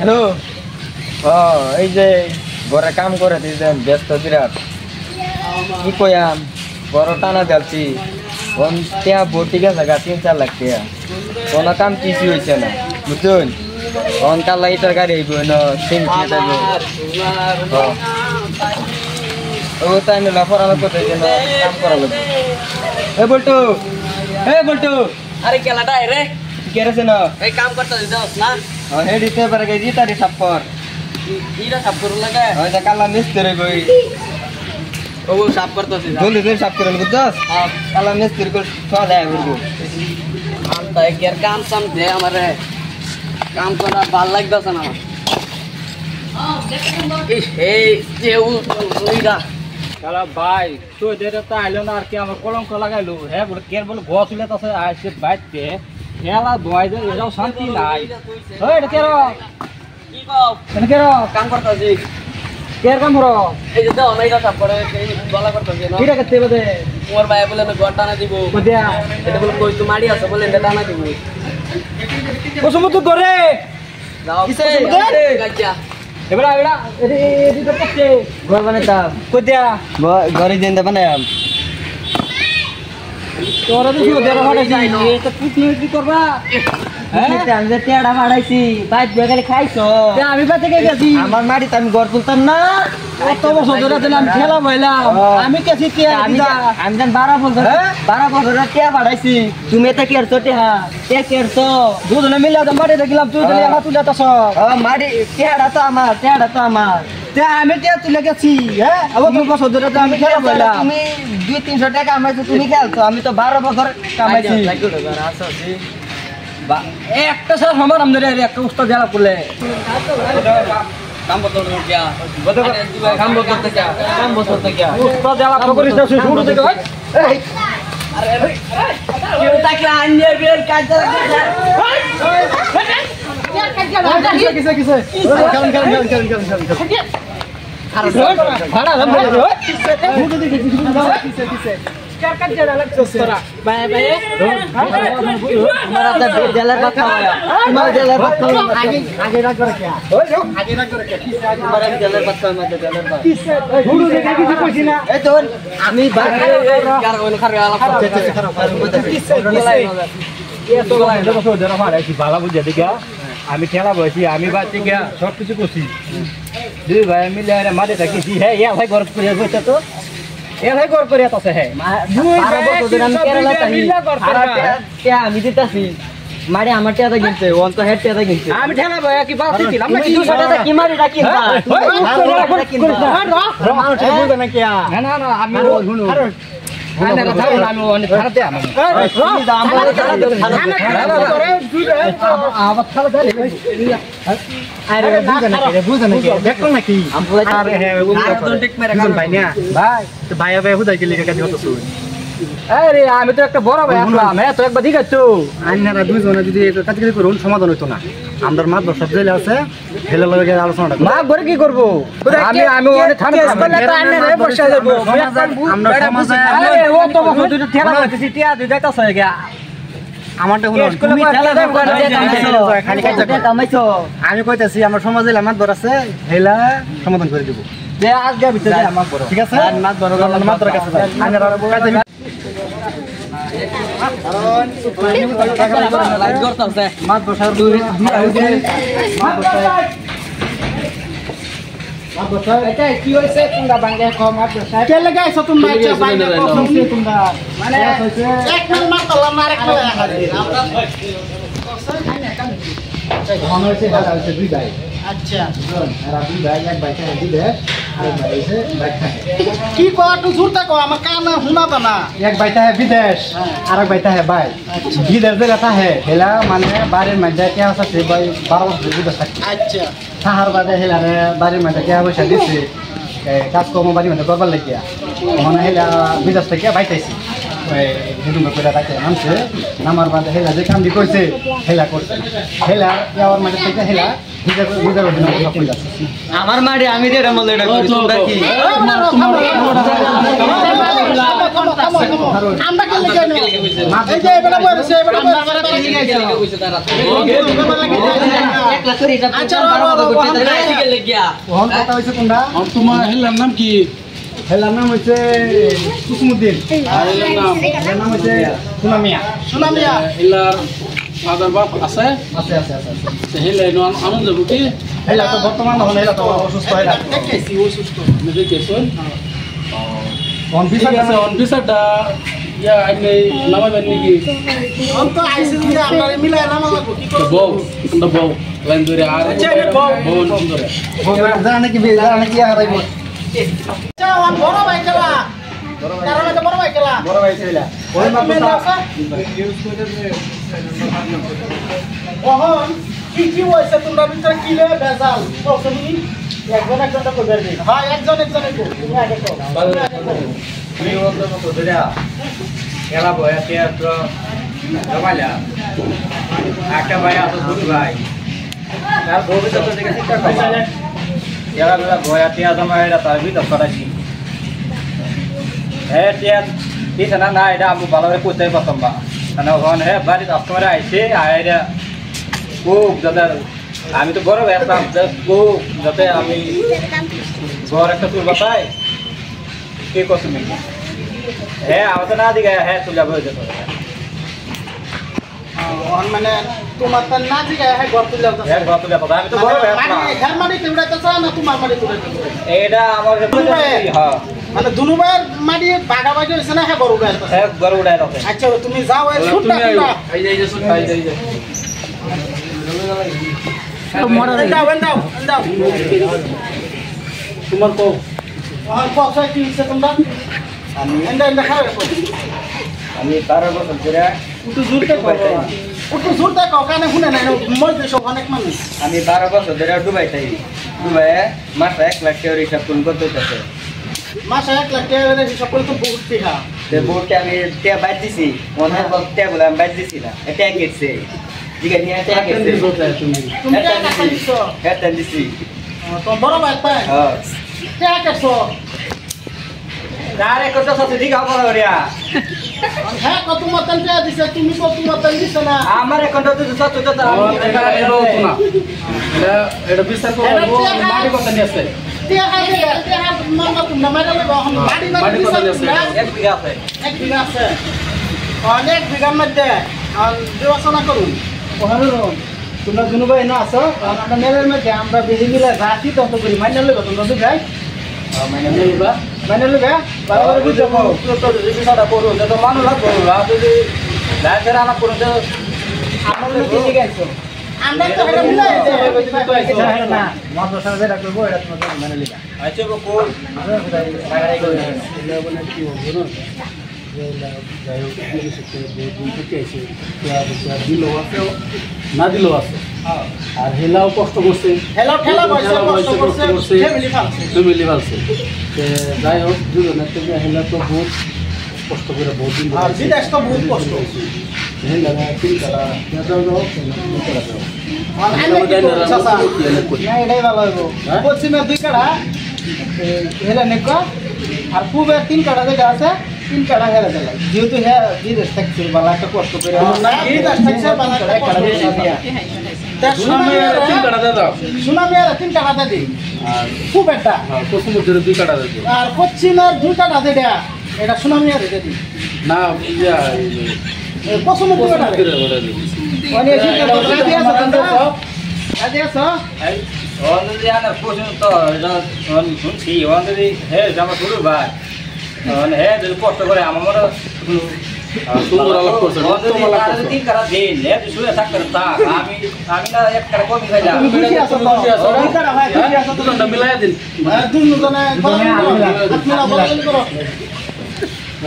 Hello এই যে ঘরে কাম করে দিয়েছেন ব্যস্ত বিরাট কি কয়াম বড় টানা যাচ্ছি ત્યાં બોટી ગયા સગા 3-4 લાખ ત્યાં કોનો કામ કીસી હોય છે ને বুঝুন অনকার লাগি তরকারি হইব না সিম খেয়ে যাবো ও তাই না লাফার আলো করতে যেন কাম করা লাগবে বল্টু अरे केलाटा है रे কেরেছে না এই কাম করতে দিছস না হে দিতে পারে গে জিতারি সাপ্পর ইরা সাপর লাগা ওই যে কালা মিস্ত্রি কই ও সাপ করতেছিস জলদি জলদি সাপ করে বুঝছস কালা মিস্ত্রি কই ছোয়া দেয় বুঝবো আমতা এর কাম সাম দে আমারে কাম করা ভাল লাগতাছে না এই যে উইরা শালা ভাই তো দেরে তা আইলো না আর কি আমার কলঙ্ক লাগাইলো হ্যাঁ বলে কেন বলে গছ উলেতাছে আইছে বাইতে হেলা দোয়াই দে এরাও শান্তি নাই ওই এটা কেরো কি কও কেন কেরো কাম করতেছি কের কাম করো এই যে দাও নাইরা সাপ করে এই গলা করতেছি না কিটা করতে বদে মোর ভাই বলে না গড় টানা দিব কদিয়া এটা বলে কই তো মারি আছে বলে এটা টানা দিব কসমত করে দাও কিসে গাজ্জা এবারে এবারে এদি তো করতে ঘর বানাইতাম কদিয়া ঘরে দিন বানাইম তোরা তো শুধু দেরা ফাটাইছি এটা কি করবা আমি যে টেড়া মারাইছি বাইক বেগালে খাইছো আমি বাতে গেছি আমার মাটিতে আমি ঘর তুলতাম না কত বছর ধরে দিলাম আমি খেলা বইলাম আমি কেছি কে আমি জান 12 বছর 12 বছর টিয়া বাড়াইছি তুমি এটা কি করছো টিয়া করছো দুজনে মিলে তো মাটি দেখলাম তুই তো আমার তুলে তাছ মাটি টিয়াটা তো আমার তে আমি কে তুলে গেছি হ্যাঁ আবার তুমি বছর ধরে তো আমি খেলা বইলাম তুমি 200-300 টাকা কামাইছো তুমি খেলছো আমি তো 12 বছর কামাইছি একটা স্যার আমার আমাদের একটা উস্তাদ জেলা করলে কাম করতে क्या কাম করতে क्या কাম করতে क्या উস্তাদ জেলা করিস না শুরু থেকে अरे क्यों ताकला अन्य बेर काज কিসে ভাড়া बाय बाय हमारा तो जलर बात खाया हमारा जलर बात खाया आगे ना करे क्या हमारा जलर बात खाया मत जलर बात गुरु देखा किसी कोई ना ए तो আমি বাদ यार ओने खर गाला ভালো বুঝে দেখা আমি খেলা বসি আমি বাচ্চা গিয়া সব কিছু করছি দুই ভাই মিলে মাঠে থাকিছি হ্যাঁ ইয়া ভাই ঘর করে বসে তো এ ভাই ঘর করে আছে হ্যাঁ আমি কেরালা তাই আমি দিতাছি মারি আমার টিয়াটা কিনছে ওন তো হেড টিয়াটা কিনছে আমি ঠেলা ভাই কি বাপ দিলাম না কি 200 টাকা কি মারি রাখি না মানুষ বুঝবে না কি না না আমি শুনো আরে কথা বল আমি অনেক খারাপ দে আমি আবার খারাপ দে আরে বুঝবে না কি দেখো নাকি আরে হ্যাঁ একদম ঠিক মেরে ভাই না ভাই তো ভাই ভাই হুদাই গেলি কাকা দিও তো শুন আরে আমি তো একটা বড় ভাই আসলাম হ্যাঁ তো একবার দিগাচ্ছ আইনারা দুইজনে যদি এটা কাজ করে করুন সমাধান হইতো না আমাদের মাত্র সব জেলে আছে ফেলে লগে আলোচনাটা মা করে কি করব আমি অনেক থানা করলে তো আইনারা বসে যাব আমরা সমাজে আরে ও তো বসে দুটো ঠেলা হইতেছি টিয়া দুই যাইতাছ হয়ে গিয়া আমারটা হলো তুমি ঠেলা দাও করে খালি কাজ কামাইছো আমি কইতাছি আমার সমাজে আমার বড় আছে হেলা সমাধান করে দেব যে আজকে ভিতরে আমার বড় ঠিক আছে মাত বড় আমার মাত্র কাছে আইনারা কাজে লাইট করতেছে মাত বসার দুই মাত বসার এটা কি হইছে তোমরা বাঙ্গে কম মাত বসার কে লাগাইছো তোমরা এটা বাঙ্গে কম তোমরা মানে এক মাল মাতলা মারে কলা আমরা মনে হচ্ছে হালা হচ্ছে দুই ভাই আচ্ছা আর দুই ভাই এক ভাই খায় দিবে আরেক ভাই এসে ভাই খায় কি কয় একটু জোরটা কয় আমার কানে শোনাবে না एक बैठा है विदेश और एक बैठा है भाई विदेश में रहता है हेला माने बारे में जाके क्या होता है भाई 12 वर्ष विदेश था আচ্ছা शहर बादे हेला रे बारे में क्या हो शादी से काज को मोबाइल में करबा लग गया माने हेला विदेश থেকে বাইতেছি ওই হিন্দু মেপেরা বাইতে নামছে নামার বাদে হেলা যে কাম দি কইছে হেলা করছে হেলা ইয়ার মাঝে থেকে হেলা বিদেশ বিদেশ দিন কথা কই যাচ্ছে আমার মারি আমি রে মল এটা করি তোমরা কি আমরা কে লিখে নো এই যে এবেলা বইছে এবেলা আচ্ছা ওহন কথা হইছে কোনটা তোমার হেলার নাম কি? হেলার নাম হইছে কুসমুদ্দিন হেলার নাম হইছে সুনামিয়া সুনামিয়া হেলার ফাদার বাপ আছে? আছে আছে আছে হেলা আনন্দ যাবো কি? হেলা তো বর্তমান হন হেলা তো অসুস্থ হেলা দেখেছি অসুস্থ নিজে কেসন কোন ঠিক আছে অনফিসারটা ইয়া আইনে নামাবেন নাকি? অন্ত আইছে যে আপনারে মিলাই নামা লাগবো কি করব বউ আমরা বউ লাইন ধরে আর বউ নাম ধরে জানা নাকি জানা নাকি হারাইবো আচ্ছা ওয়ান বড় ভাই খেলা কারণ এটা বড় ভাই খেলা বড় ভাই ছেলা ওই মাত্র ওহন কি হইছে তোমরা ভিতরে কি রে বেজাল তো তুমি একজন একজনটা কই বেরবি হ্যাঁ একজন একজনে কো তুমি আগে কো তুমি বলতো মতো ধরে খেলা বয়াতে তো জমালা একটা ভাই আছে দুই ভাই তার ভবিষ্যৎ থেকে চিন্তা করবা এরা বেলা বয়াতে জমা এটা তার ভিতর করাছি হ্যাঁ টিয়া দিছে না না এটা আমি ভালো করে কইতে পারতাম না কারণ ওখানে হ্যাঁ বাড়ি কাস্টমার আইছে আইরা খুব যাতে আমি তো বড় ব্যস্তাম খুব যাতে আমি ঘর একটা তুলবা পাই কে কত মিনিট হ্যাঁ আমার তো না দিকে হ্যাঁ তুলে যাবে হয়ে যেত ওহন মানে তোমার তো না দিকে হ্যাঁ ঘর তুলে যাও হ্যাঁ ঘর তুলে পাতা আমি তো বড় ব্যস্তাম ঘর মাটি তুলতেছ না তোমার মাটি তুলতেছ এটা আমার হ্যাঁ মানে দুনু ভাইয়ের মাটি ভাগাভাগি হইছে না হ্যাঁ বড় ভাই হ্যাঁ ঘর উড়াই রাখে আচ্ছা তুমি যাও এই শুটটা তুমি তোমরা এই যে শুট খাই যাই যাই দাও তোমার কও ওহন পয়সা কি হইছে তোমরা আমি এন্ডা খারাপ আমি 12 বছর ধরে একটু জোরতে কও কানে শুনে নাই মই দেশ অনেক মানুষ আমি 12 বছর ধরে দুবাই থাকি দুবাই মাসে 1 লাখ টাকা হিসাব কোন করতে হচ্ছে মাসে 1 লাখ টাকা হিসাব করে তো বহুত টাকা তে বোর্ডে আমি টিয়া বাইর দিছি অনেক টিয়া বলে আমি বাইর দিছি না এটা গেছে জিগা নিয়ে এটা গেছে তুমি তুমি টাকা খাইছো এটা দিছি তো বড় ভাই পাই হ্যাঁ টাকা খাইছো আরে কত সত্যি দিগা বড় রিয়া হ্যাঁ কত মতন টাকা দিছে তুমি কত মতন দিছ না আমার এখন তো সত্য তো এটা এলো না এটা বিচার করব মাটি কথা নিয়ে আছে টাকা খাইছে টাকা মামা তুমি মারা লাগো বাড়ি মাটি কথা নিয়ে আছে এক বিঘা আছে এক বিঘা আছে অনেক বিঘার মধ্যে বিবেচনা করুন তোমরা দুনু ভাই না আছো আমরা মেলের মধ্যে আমরা বেশি মিলে রাখি তত করি মাইনে লইব তোমরা দুই ভাই মানে নিবা মাইনে লইবে ভালো করে বুঝছো তো বিষয়টা করো যত মানুষ লাগবো যদি লাইফের আনা করো তো আমরা কি জিগাইছো আমরা তো এটা মিলাই না মাদ্রাসা যেটা করবো এটা তোমাদের মাইনে লইবা আচ্ছা কোন না দিলেও আছে আর হেলাও কষ্ট করছে ঠেলা পয়সা কষ্ট করছে ফ্যামিলি ফালছে ফ্যামিলি ভালছে যাই হোক দুজনের থেকে হেলা তো বহুত কষ্ট করে বহুত দিন আর বিদেশ তো বহুত কষ্ট হেলা তিন তারা না এটাই ভালো হইব পশ্চিমে 2 কাড়া হেলা নেকো আর পূবের 3 কাড়া যেটা আছে 3 কাড়া হেলা দিলাই যেহেতু হ্যাঁ বিদেশ থাকছে ভালো একটা কষ্ট করে বিদেশ থাকছে ভালো একটা কষ্ট তিন কাটা দাও সুনামিয়ার 3 টাকা দিই আর খুব একটা পশ্চিম উত্তরে 2 কাটা দাও আর পশ্চিমের 2 টাকা যেটা এটা সুনামিয়ার এটা দিই না ইয়া পশ্চিমের 2 টাকা অনেক শিখে রাজি আছে তোমরা রাজি আছো অনলি আনা প্রশ্ন তো অন শুনছি অনলি হে জামা শুরু ভাই অন হে যদি কষ্ট করে আমার মনে তোমরা আলাপ করছো তোমরা আলাপ করছো তিন কারা দিন হে শুয়ে থাকতে থাক আমি না এক কারা কমই খাইলাম তুমি খুশি আছো তো 2 কাড়া ভাই খুশি আছো তো তোমরা মিলাই দিন দুজনে আপনারা বলেন করো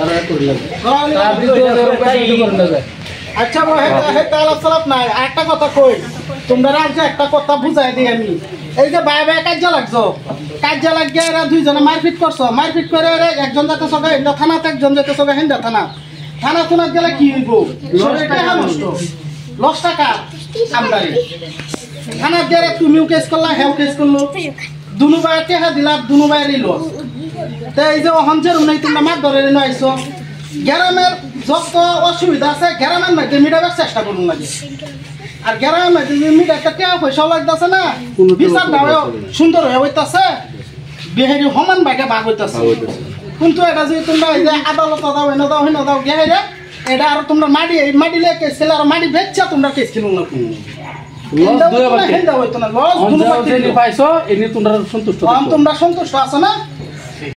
আর করলাম আর আচ্ছা ভাই হে তালাপ সালাপ নাই একটা কথা কই তোমরা আজ একটা কথা বুঝাই দিই আমি এই যে ভাই ভাই কাজ লাগিয়ে এরা দুইজনে মারপিট করছো মারপিট করে একজন যাতে সবাই হিন্দা থানাতে একজন যেতে সবাই হিন্দা থানা থানাত গেলে কি হইব লস টাকা আমদানি থানাত গেলে তুমিও কেস করলা হেও কেস করলো দুনু ভাই টেহা দিলা দুনু ভাইয়েরই লস তো এই যে অহঞ্চের উনি তোমরা মাছ ধরে নিয়ে আইছো গ্রামের যত অসুবিধা আছে গ্রামের মধ্যে মিটাবার চেষ্টা করুন লাগে আর গ্রামের মধ্যে মিটার একটা টাকা পয়সাও লাগতেছে না বিচারটাও সুন্দর হয়ে হইতাছে বেহেরি সমান ভাগে ভাগ হইতাছে কিন্তু এটা যদি তোমরা এই যে আদালত দাও এনে দাও হেন দাও গেহে এটা আর তোমরা মাটি লে কেস ছিল আর মাটি বেচছা তোমরা কেস কিনো না লস দুই পাইছো এনে তোমরা সন্তুষ্ট তোমরা সন্তুষ্ট আছো না